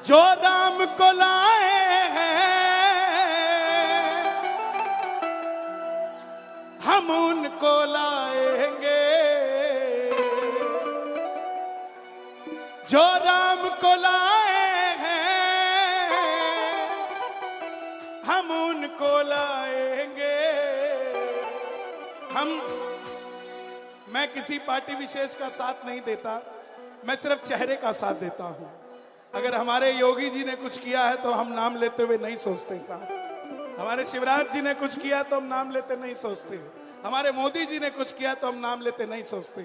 जो राम को लाए हैं हम उनको लाएंगे, जो राम को लाए हैं हम उनको लाएंगे। मैं किसी पार्टी विशेष का साथ नहीं देता, मैं सिर्फ चेहरे का साथ देता हूं। अगर हमारे योगी जी ने कुछ किया है तो हम नाम लेते हुए नहीं सोचते साहब। हमारे शिवराज जी ने कुछ किया तो हम नाम लेते नहीं सोचते। हमारे मोदी जी ने कुछ किया तो हम नाम लेते नहीं सोचते।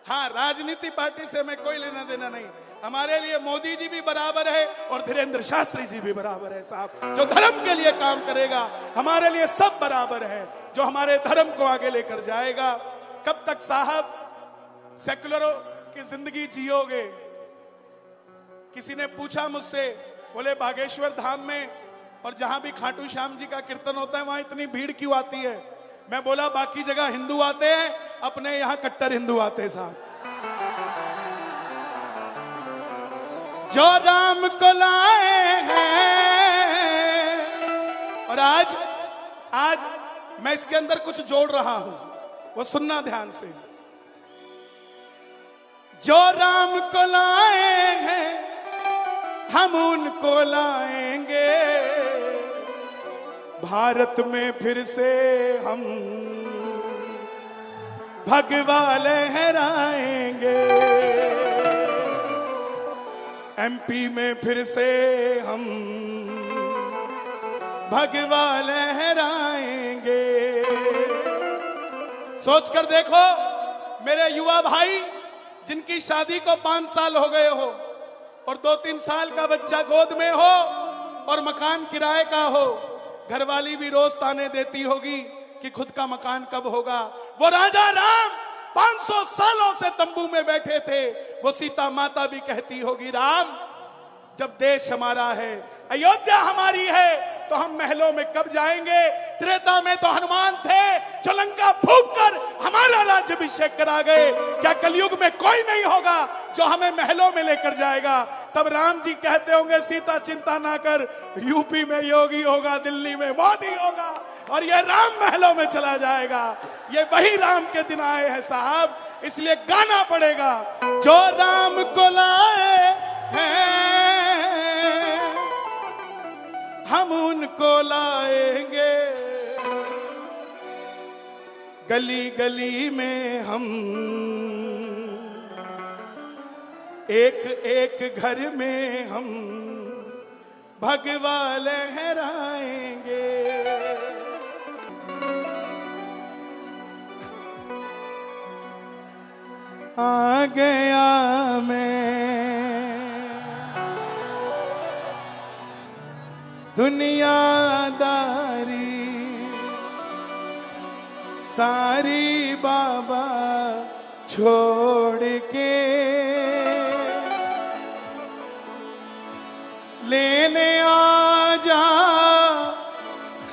हाँ, राजनीति पार्टी से हमें कोई लेना देना नहीं। हमारे लिए मोदी जी भी बराबर है और धीरेन्द्र शास्त्री जी भी बराबर है साहब। जो धर्म के लिए काम करेगा हमारे लिए सब बराबर है, जो हमारे धर्म को आगे लेकर जाएगा। कब तक साहब सेकुलरों की जिंदगी जियोगे? किसी ने पूछा मुझसे, बोले बागेश्वर धाम में और जहां भी खाटू श्याम जी का कीर्तन होता है वहां इतनी भीड़ क्यों आती है? मैं बोला बाकी जगह हिंदू आते हैं, अपने यहां कट्टर हिंदू आते हैं साहब। जो राम को लाए हैं, और आज मैं इसके अंदर कुछ जोड़ रहा हूं, वो सुनना ध्यान से। जो राम को लाए हैं हम उनको लाएंगे, भारत में फिर से हम भगवा लहराएंगे, एमपी में फिर से हम भगवा लहराएंगे। सोचकर देखो मेरे युवा भाई जिनकी शादी को 5 साल हो गए हो और 2-3 साल का बच्चा गोद में हो और मकान किराए का हो, घरवाली भी रोज ताने देती होगी कि खुद का मकान कब होगा। वो राजा राम 500 सालों से तंबू में बैठे थे, वो सीता माता भी कहती होगी राम जब देश हमारा है, अयोध्या हमारी है, तो हम महलों में कब जाएंगे? त्रेता में तो हनुमान थे जो लंका फूंक कर हमारा राज्याभिषेक करा गए। क्या कलयुग में कोई नहीं होगा जो हमें महलों में लेकर जाएगा? तब राम जी कहते होंगे सीता चिंता ना कर, यूपी में योगी होगा, दिल्ली में मोदी होगा और यह राम महलों में चला जाएगा। ये वही राम के दिन आए हैं साहब, इसलिए गाना पड़ेगा। जो राम को लाए हैं हम उनको लाएंगे, गली गली में हम एक एक घर में हम भगवा लहराएंगे। आ गया मैं दुनियादारी सारी बाबा छोड़ के, लेने आ जा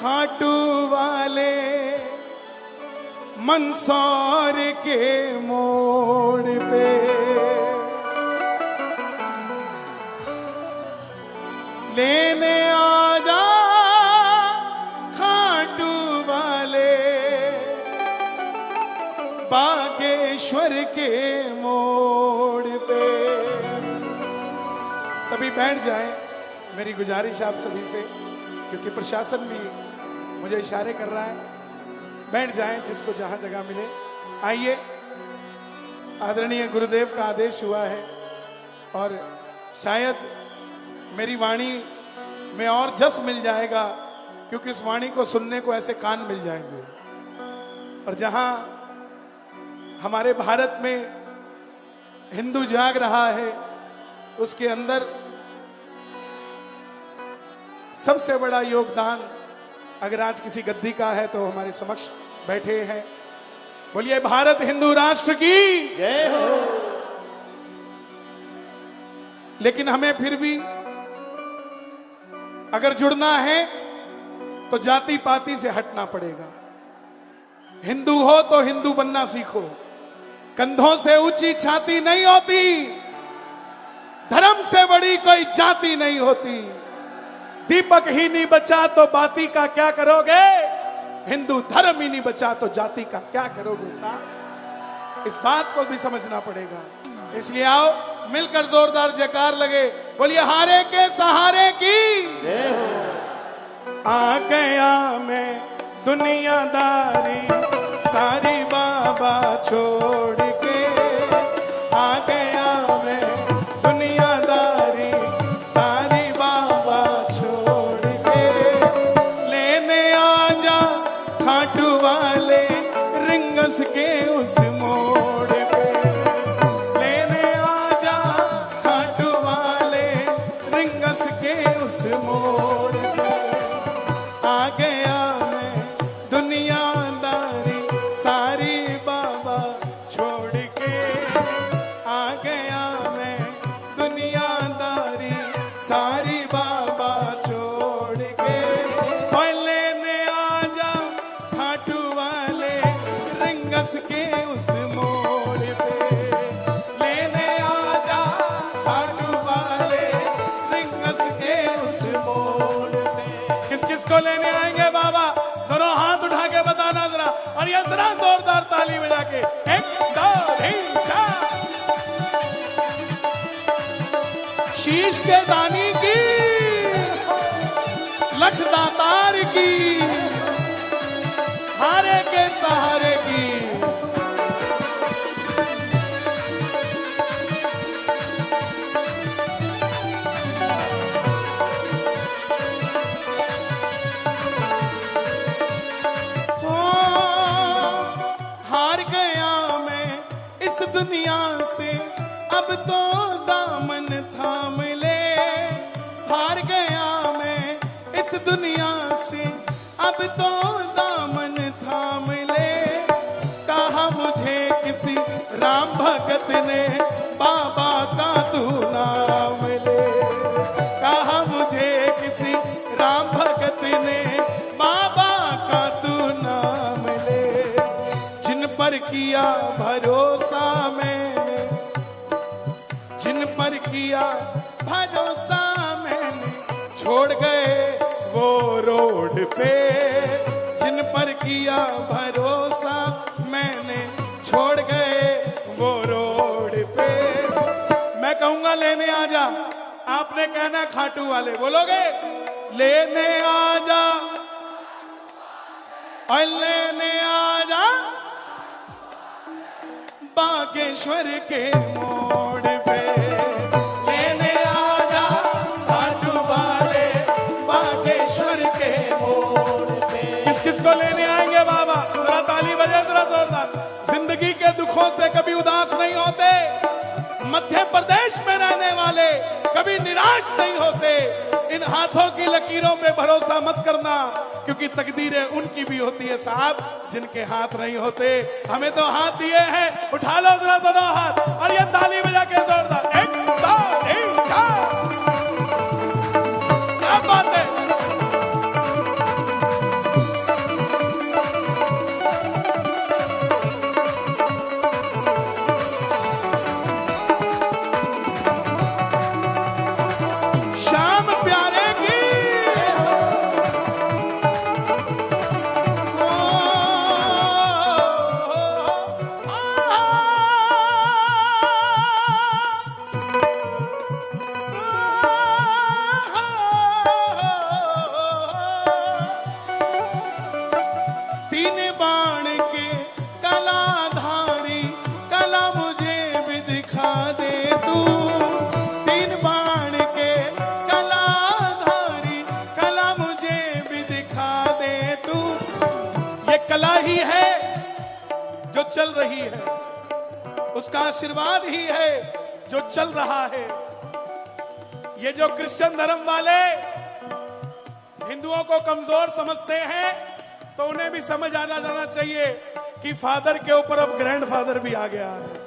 खाटू वाले मंदसौर के मोड़ पे। लेने आ जा खाटू वाले बागेश्वर के मोड़ पे। सभी बैठ जाएं, मेरी गुजारिश आप सभी से, क्योंकि प्रशासन भी मुझे इशारे कर रहा है। बैठ जाएं जिसको जहां जगह मिले। आइए, आदरणीय गुरुदेव का आदेश हुआ है और शायद मेरी वाणी में और जस मिल जाएगा, क्योंकि इस वाणी को सुनने को ऐसे कान मिल जाएंगे। और जहां हमारे भारत में हिंदू जाग रहा है, उसके अंदर सबसे बड़ा योगदान अगर आज किसी गद्दी का है तो हमारे समक्ष बैठे हैं। बोलिए भारत हिंदू राष्ट्र की जय हो। लेकिन हमें फिर भी अगर जुड़ना है तो जाति पाति से हटना पड़ेगा। हिंदू हो तो हिंदू बनना सीखो। कंधों से ऊंची छाती नहीं होती, धर्म से बड़ी कोई जाति नहीं होती। दीपक ही नहीं बचा तो बाती का क्या करोगे? हिंदू धर्म ही नहीं बचा तो जाति का क्या करोगे साहब? इस बात को भी समझना पड़ेगा। इसलिए आओ मिलकर जोरदार जयकार लगे, बोलिए हारे के सहारे की। आ गया मैं दुनियादारी सारी बाबा छोड़ के, आ गया मैं दुनियादारी सारी बाबा छोड़ के, लेने आजा खाटू वाले रिंगस के उस मोड़ पे, लेने आजा खाटू वाले रिंगस के उस मोड़ पे, आ गया मैं दुनियादारी सारी बाबा छोड़ के, आ गया मैं दुनियादारी सारी बाबा छोड़ के, और लेने आजा खाटू वाले रिंगस के उस मोड़ पे, लेने आजा खाटू वाले रिंगस के उस मोड़ पे। किस किस को लेने आएंगे बाबा? दोनों हाथ उठा के बताना जरा, और ये जरा जोरदार ताली बजा के। 1 2 3 4। शीश के दानी की, लख दातार की, हारे के सहारे की। हार गया मैं इस दुनिया से, अब तो दामन थाम ले। हार गया मैं इस दुनिया से, अब तो दामन थाम ले। कहा मुझे किसी राम भगत ने बाबा का तू नाम ले, कहा मुझे किसी राम भगत ने बाबा का तू नाम ले। जिन पर किया भरोसा मैंने, जिन पर किया भरोसा मैंने, छोड़ गए वो रोड पे। जिन पर किया भरोसा मैंने, छोड़ गए वो रोड पे। मैं कहूंगा लेने आजा, आपने कहना खाटू वाले, बोलोगे? लेने आजा और लेने आजा बागेश्वर के मोड़ पे, लेने आजा खाटू वाले बागेश्वर के मोड़ पे। किस किस को लेने आएंगे बाबा? जरा ताली बजे जरा जोरदार। जिंदगी के दुखों से कभी उदास नहीं होते, मध्य प्रदेश में रहने वाले कभी निराश नहीं होते। इन हाथों की लकीरों पे भरोसा मत करना, क्योंकि तकदीरें उनकी भी होती है साहब जिनके हाथ नहीं होते। हमें तो हाथ दिए हैं, उठा लो जरा दोनों हाथ और ये ताली बजा के जोरदार। 1 2 3 4। क्या बात है? शाम प्यारे की, तीन बाण के कलाधारी कला मुझे भी दिखा दे तू। तीन बाण के कलाधारी कला मुझे भी दिखा दे तू। ये कला ही है जो चल रही है, उसका आशीर्वाद ही है जो चल रहा है। ये जो क्रिश्चियन धर्म वाले हिंदुओं को कमजोर समझते हैं, तो उन्हें भी समझ आना जाना चाहिए कि फादर के ऊपर अब ग्रैंडफादर भी आ गया है।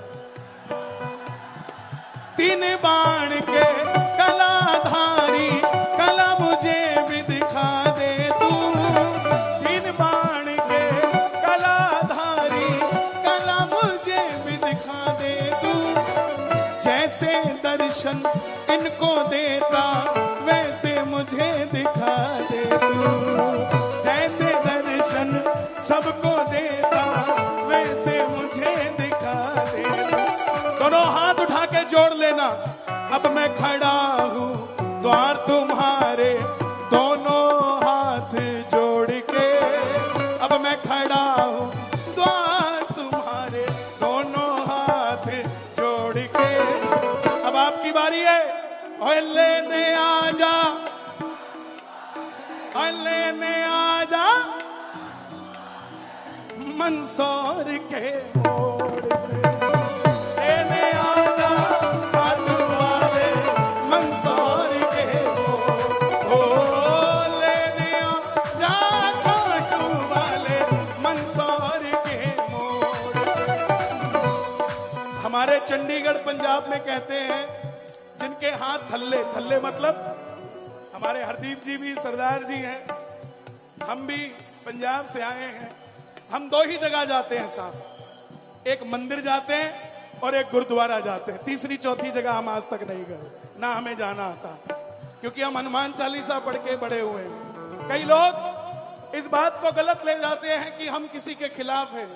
तीन बाण के कलाधारी कला मुझे भी दिखा दे तू। तीन बाण के कलाधारी कला मुझे भी दिखा दे तू। जैसे दर्शन देना। अब मैं खड़ा हूँ द्वार तुम्हारे दोनों हाथ जोड़ के, अब मैं खड़ा हूँ द्वार तुम्हारे दोनों हाथ जोड़ के। अब आपकी बारी है, और लेने आजा, और लेने आजा मंदसौर के मोड़ पे, लेने आजा खाटू वाले मंदसौर के मोड़, लेने आजा खाटू वाले मंदसौर के मोड़। हमारे चंडीगढ़ पंजाब में कहते हैं जिनके हाथ थल्ले, थल्ले मतलब हमारे हरदीप जी भी सरदार जी हैं, हम भी पंजाब से आए हैं। हम दो ही जगह जाते हैं साहब, एक मंदिर जाते हैं और एक गुरुद्वारा जाते हैं। तीसरी चौथी जगह हम आज तक नहीं गए, ना हमें जाना आता, क्योंकि हम हनुमान चालीसा पढ़ के बड़े हुए हैं। कई लोग इस बात को गलत ले जाते हैं कि हम किसी के खिलाफ हैं।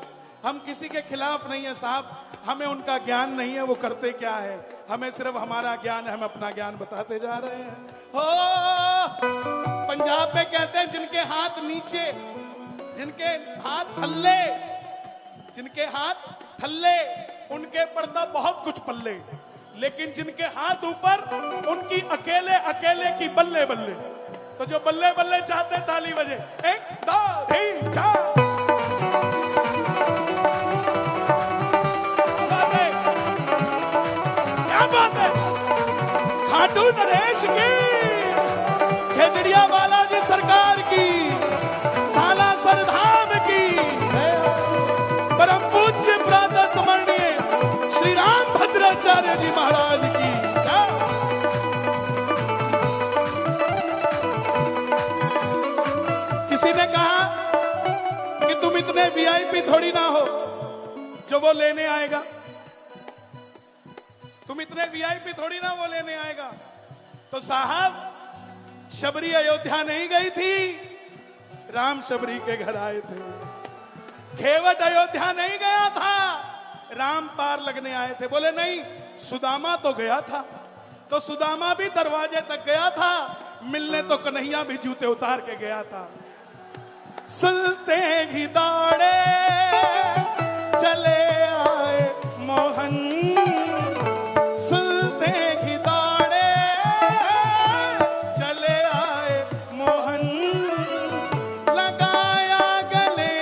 हम किसी के खिलाफ नहीं है साहब, हमें उनका ज्ञान नहीं है वो करते क्या है, हमें सिर्फ हमारा ज्ञान है, हम अपना ज्ञान बताते जा रहे हैं। हो पंजाब में कहते हैं जिनके हाथ नीचे, जिनके हाथ थल्ले, जिनके हाथ थल्ले उनके पड़ता बहुत कुछ पल्ले, लेकिन जिनके हाथ ऊपर उनकी अकेले अकेले की बल्ले बल्ले। तो जो बल्ले बल्ले चाहते ताली बजे, 1 2 3 4। क्या बात है, खाटू नरेश की, खेजड़िया बालाजी सरकार की, सालासर धाम की, परम पूज्य प्रातः स्मरणीय श्री राम भद्राचार्य जी महाराज की। किसी ने कहा कि तुम इतने वीआईपी थोड़ी ना हो जो वो लेने आएगा, तुम इतने वीआईपी थोड़ी ना वो लेने आएगा। तो साहब शबरी अयोध्या नहीं गई थी, राम शबरी के घर आए थे। खेवट अयोध्या नहीं गया था, राम पार लगने आए थे। बोले नहीं, सुदामा तो गया था, तो सुदामा भी दरवाजे तक गया था, मिलने तो कन्हैया भी जूते उतार के गया था। सुनते ही दौड़े चले आए मोहन, सुनते ही दौड़े चले आए मोहन, लगाया गले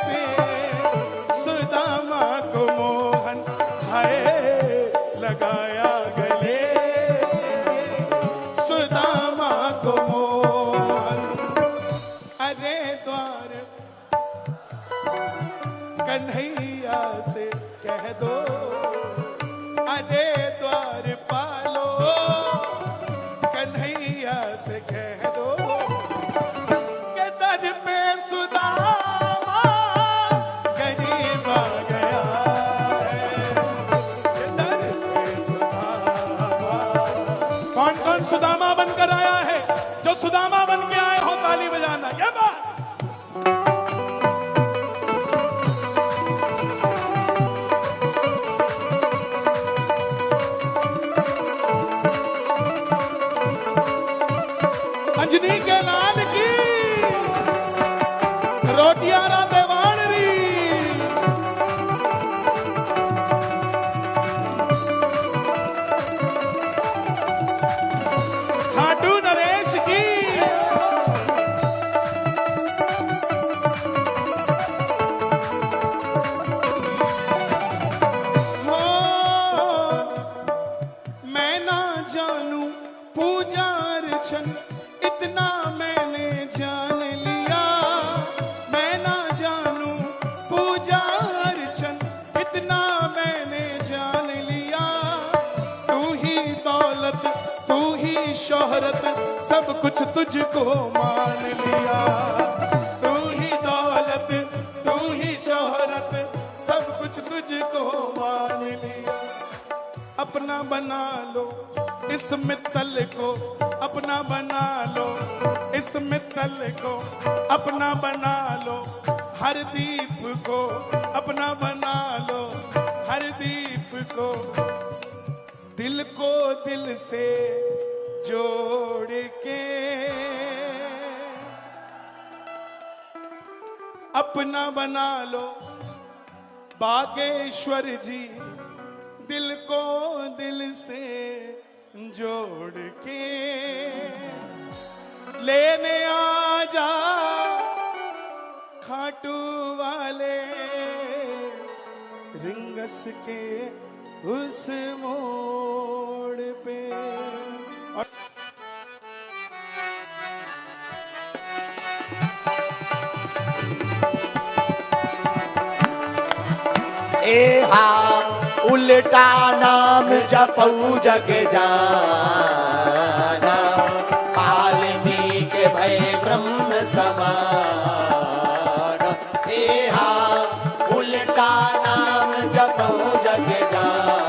से सुदामा को मोहन, हाय लगाया गले से सुदामा को मोहन। अरे द्वार कन्हैया से कह दो, अरे द्वार पालो कन्हैया से कह दो, के दर पे सुदामा गरीब आ गया है, के दर पे सुदामा। कौन कौन सुदामा बनकर आया है? जो सुदामा बन के आए हो ताली बजाना। ये बात अंजनी के लाल की, रोटियारा देवान री, खाटू नरेश की, मैं ना जानू पूजा अर्चन इतना मैंने जान लिया, मैं ना जानू पूजा अर्चन इतना मैंने जान लिया। तू ही दौलत तू ही शोहरत सब कुछ तुझको मान लिया, तू ही दौलत तू ही शोहरत सब कुछ तुझको मान लिया। अपना बना लो इस मित्तल को, अपना बना लो इस मित्तल को, अपना बना लो हर दीप को, अपना बना लो हर दीप को। दिल को दिल से जोड़ के अपना बना लो बागेश्वर जी, दिल को दिल से जोड़ के लेने आ जा खाटू वाले रिंगस के उस मोड़ पे। ए हा उल्टा नाम जपऊ जग जाना, वाल्मीकि भय ब्रह्म समान। ए हा उल्टा नाम जपऊ जग जाना,